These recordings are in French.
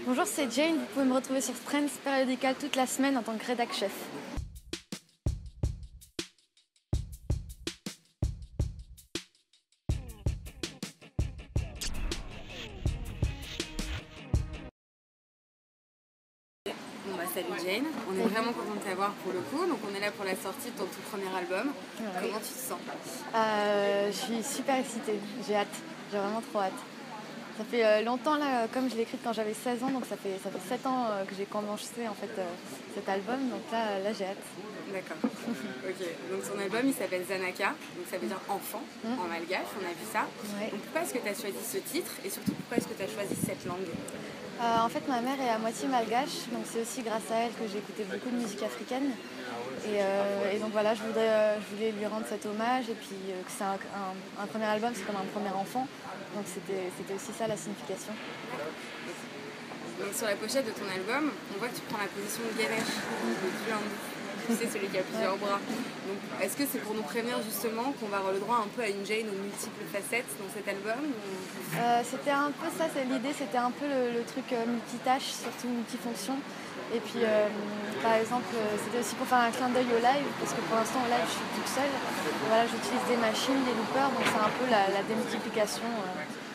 Bonjour, c'est Jane. Vous pouvez me retrouver sur Strengths Periodical toute la semaine en tant que rédac chef. Salut Jane, on est vraiment content de t'avoir pour le coup, donc on est là pour la sortie de ton tout premier album. Ouais. Comment tu te sens? Je suis super excitée, j'ai hâte, j'ai vraiment trop hâte. Ça fait longtemps là, comme je l'ai écrite quand j'avais 16 ans, donc ça fait 7 ans que j'ai commencé en fait cet album, donc là j'ai hâte. D'accord. Ok, donc son album il s'appelle Zanaka, donc ça veut dire enfant en malgache, on a vu ça. Ouais. Donc pourquoi est-ce que tu as choisi ce titre et surtout pourquoi est-ce que tu as choisi cette langue? En fait, ma mère est à moitié malgache, donc c'est aussi grâce à elle que j'ai écouté beaucoup de musique africaine. Et donc voilà, je voulais lui rendre cet hommage, et puis que c'est un premier album, c'est comme un premier enfant, donc c'était aussi ça la signification. Donc sur la pochette de ton album, on voit que tu prends la position de Ganesh, le dieu hindou. Tu sais, celui qui a plusieurs bras. Donc, est-ce que c'est pour nous prévenir justement qu'on va avoir le droit un peu à une Jane aux multiples facettes dans cet album C'était un peu ça, l'idée, c'était un peu le truc multitâche, surtout multifonction. Et puis, par exemple, c'était aussi pour faire un clin d'œil au live, parce que pour l'instant, au live, je suis toute seule. Et voilà, j'utilise des machines, des loopers, donc c'est un peu la démultiplication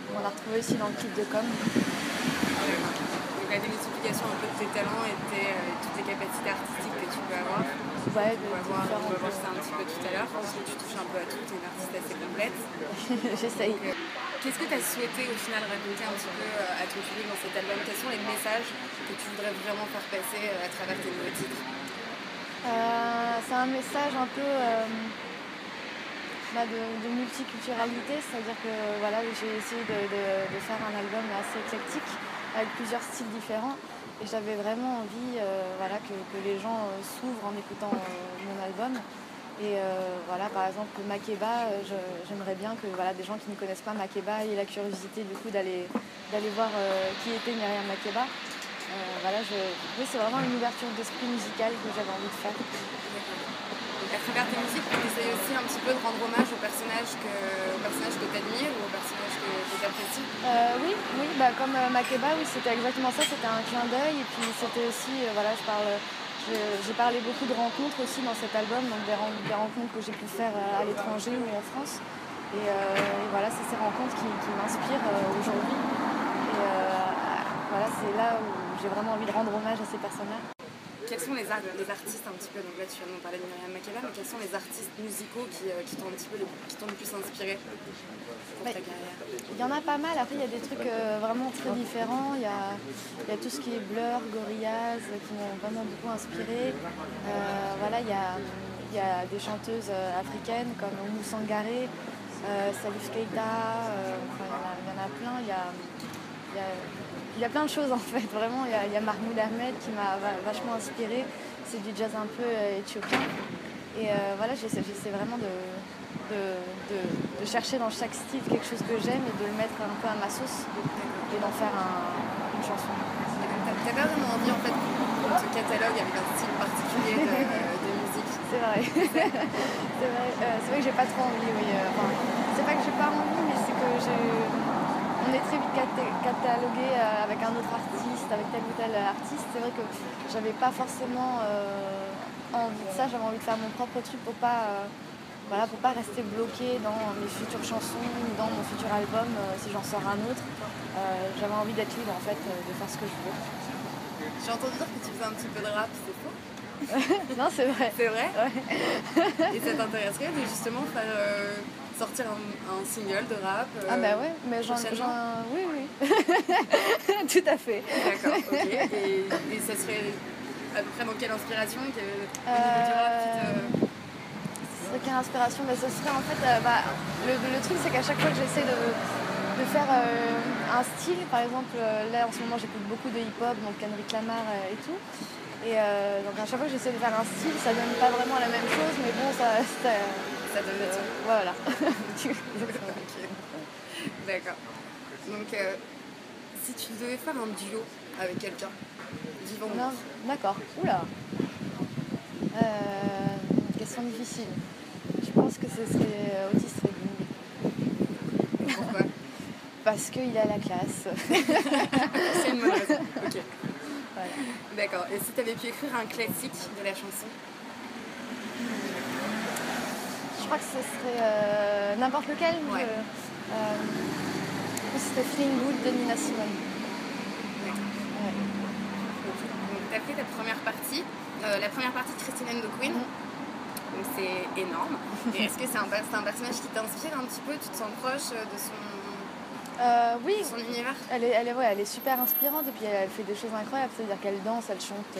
qu'on a retrouvée aussi dans le clip de com. La démultiplication un peu de tes talents et toutes tes capacités artistiques que tu peux avoir. Ouais, on va voir ça un petit peu tout à l'heure, parce que tu touches un peu à tout, tu es une artiste assez complète. J'essaye. Qu'est-ce que tu as souhaité au final raconter un petit peu à ton public dans cet album? Quels sont les messages que tu voudrais vraiment faire passer à travers tes nouveaux titres? C'est un message un peu de multiculturalité, c'est-à-dire que voilà, j'ai essayé de faire un album assez éclectique, avec plusieurs styles différents, et j'avais vraiment envie que les gens s'ouvrent en écoutant mon album. Et voilà, par exemple Makeba, j'aimerais bien que des gens qui ne connaissent pas Makeba aient la curiosité du coup d'aller voir qui était Myriam Makeba. Oui, c'est vraiment une ouverture d'esprit musical que j'avais envie de faire. Donc à travers tes musiques, tu essayes aussi un petit peu de rendre hommage aux personnages que tu admires ou aux personnages que tu apprécies? Oui, comme Makeba, oui, c'était exactement ça, c'était un clin d'œil, et puis c'était aussi, j'ai parlé beaucoup de rencontres aussi dans cet album, donc des rencontres que j'ai pu faire à l'étranger ou en France. Et voilà, c'est ces rencontres qui m'inspirent aujourd'hui. Et voilà, c'est là où j'ai vraiment envie de rendre hommage à ces personnes-là. Quels sont les artistes un petit peu, donc là tu viens de nous parler de Myriam Makeba, mais quels sont les artistes musicaux qui t'ont un petit peu qui t'ont le plus inspiré pour ta carrière? Il y en a pas mal, après il y a des trucs vraiment très différents, il y a tout ce qui est Blur, Gorillaz qui m'ont vraiment beaucoup inspiré. Il y a des chanteuses africaines comme Oumou Sangaré, Salif Keita, il y en a plein, il y a plein de choses en fait, vraiment. Il y a Mahmoud Ahmed qui m'a vachement inspirée, c'est du jazz un peu éthiopien. Et j'essaie vraiment de chercher dans chaque style quelque chose que j'aime et de le mettre un peu à ma sauce et d'en faire une chanson. T'as pas vraiment envie en fait qu'on te catalogue avec un style particulier de musique? C'est vrai. C'est vrai que j'ai pas trop envie, oui. C'est pas que j'ai pas envie, mais c'est que on est très vite catalogué avec un autre artiste, avec tel ou tel artiste. C'est vrai que j'avais pas forcément envie de ça, j'avais envie de faire mon propre truc pour pas rester bloqué dans mes futures chansons ou dans mon futur album si j'en sors un autre. J'avais envie d'être libre en fait, de faire ce que je veux. J'ai entendu dire que tu faisais un petit peu de rap, c'est faux? Non, c'est vrai. C'est vrai? Ouais. Et ça t'intéresserait de justement faire sortir un single de rap? Ah bah ouais, mais oui. Tout à fait. D'accord, ok. Et ça serait à peu près dans quelle inspiration au niveau du rap qui te... Ce serait quelle inspiration? Ce serait en fait... le truc, c'est qu'à chaque fois que j'essaie de faire un style, par exemple, là en ce moment j'écoute beaucoup de hip-hop, donc Kendrick Lamar et tout. Et donc à chaque fois que j'essaie de faire un style, ça donne pas vraiment la même chose, mais bon, ça donne le ton. Voilà. Okay. D'accord. Donc, si tu devais faire un duo avec quelqu'un, vivant ou mort. D'accord. Oula. Question difficile. Je pense que ce serait Otis Redding. Pourquoi? Parce qu'il a la classe. C'est une bonne raison. Ok. D'accord. Et si tu avais pu écrire un classique de la chanson? Je crois que ce serait n'importe lequel. Ouais. C'était Feeling Good de Nina Simone. D'accord. Ouais. Donc tu as fait ta première partie, la première partie de Christine and the Queen. Donc c'est énorme. Et est-ce que c'est un personnage qui t'inspire un petit peu? Tu te sens proche de Oui, son univers? elle est super inspirante et puis elle fait des choses incroyables. C'est-à-dire qu'elle danse, elle chante.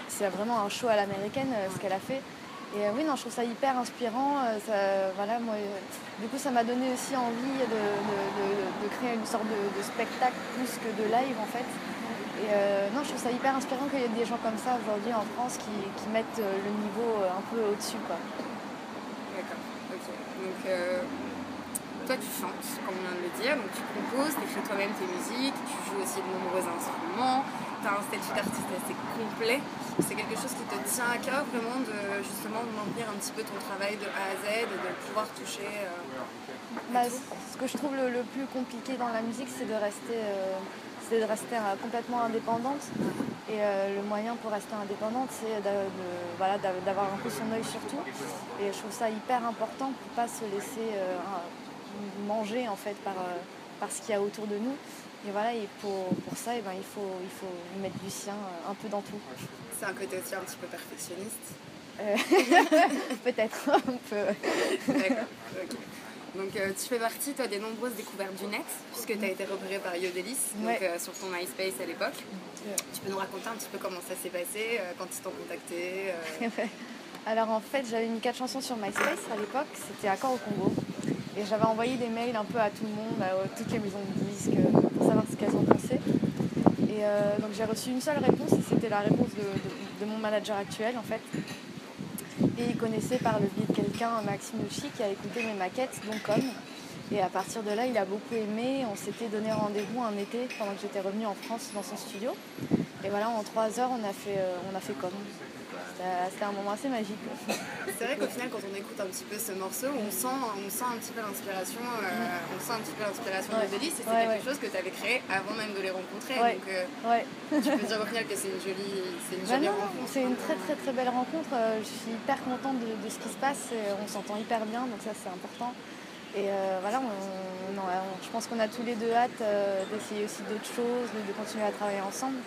C'est vraiment un show à l'américaine ce qu'elle a fait. Et oui, non, je trouve ça hyper inspirant. Voilà, moi, du coup, ça m'a donné aussi envie de créer une sorte de spectacle plus que de live en fait. Et non, je trouve ça hyper inspirant qu'il y ait des gens comme ça aujourd'hui en France qui mettent le niveau un peu au-dessus, quoi. D'accord, ok. Donc toi tu chantes, comme on vient de le dire, donc tu composes, tu écris toi-même tes musiques, tu joues aussi de nombreux instruments, tu as un statut d'artiste assez complet. C'est quelque chose qui te tient à cœur vraiment de justement maintenir un petit peu ton travail de A à Z et de pouvoir toucher Ce que je trouve le plus compliqué dans la musique, c'est de rester complètement indépendante. Et le moyen pour rester indépendante, c'est d'avoir un peu son œil sur tout. Et je trouve ça hyper important pour ne pas se laisser manger en fait par ce qu'il y a autour de nous. Et voilà, et pour ça, il faut mettre du sien un peu dans tout. C'est un côté aussi un petit peu perfectionniste. Peut-être un peu. D'accord, ok. Donc tu fais partie toi des nombreuses découvertes du net, puisque tu as été repérée par Yodelis, donc, sur ton MySpace à l'époque. Tu peux nous raconter un petit peu comment ça s'est passé, quand ils t'ont contacté Alors en fait, j'avais mis 4 chansons sur MySpace à l'époque, c'était Accord au Congo. Et j'avais envoyé des mails un peu à tout le monde, à toutes les maisons de disques, pour savoir ce qu'elles en pensaient. Et donc j'ai reçu une seule réponse, et c'était la réponse de mon manager actuel en fait. Et il connaissait par le biais de quelqu'un, Maxime Luchy, qui a écouté mes maquettes, donc comme. Et à partir de là, il a beaucoup aimé. On s'était donné rendez-vous un été pendant que j'étais revenue en France dans son studio. Et voilà, en 3 heures, on a fait comme. C'était un moment assez magique. C'est vrai qu'au final, quand on écoute un petit peu ce morceau, on sent un petit peu l'inspiration, de Yodelis, et c'est quelque chose que tu avais créé avant même de les rencontrer. Donc tu peux dire au final que c'est une jolie rencontre. C'est une très très très belle rencontre. Je suis hyper contente de ce qui se passe. On s'entend hyper bien, donc ça c'est important. Et voilà, je pense qu'on a tous les deux hâte d'essayer aussi d'autres choses, de continuer à travailler ensemble.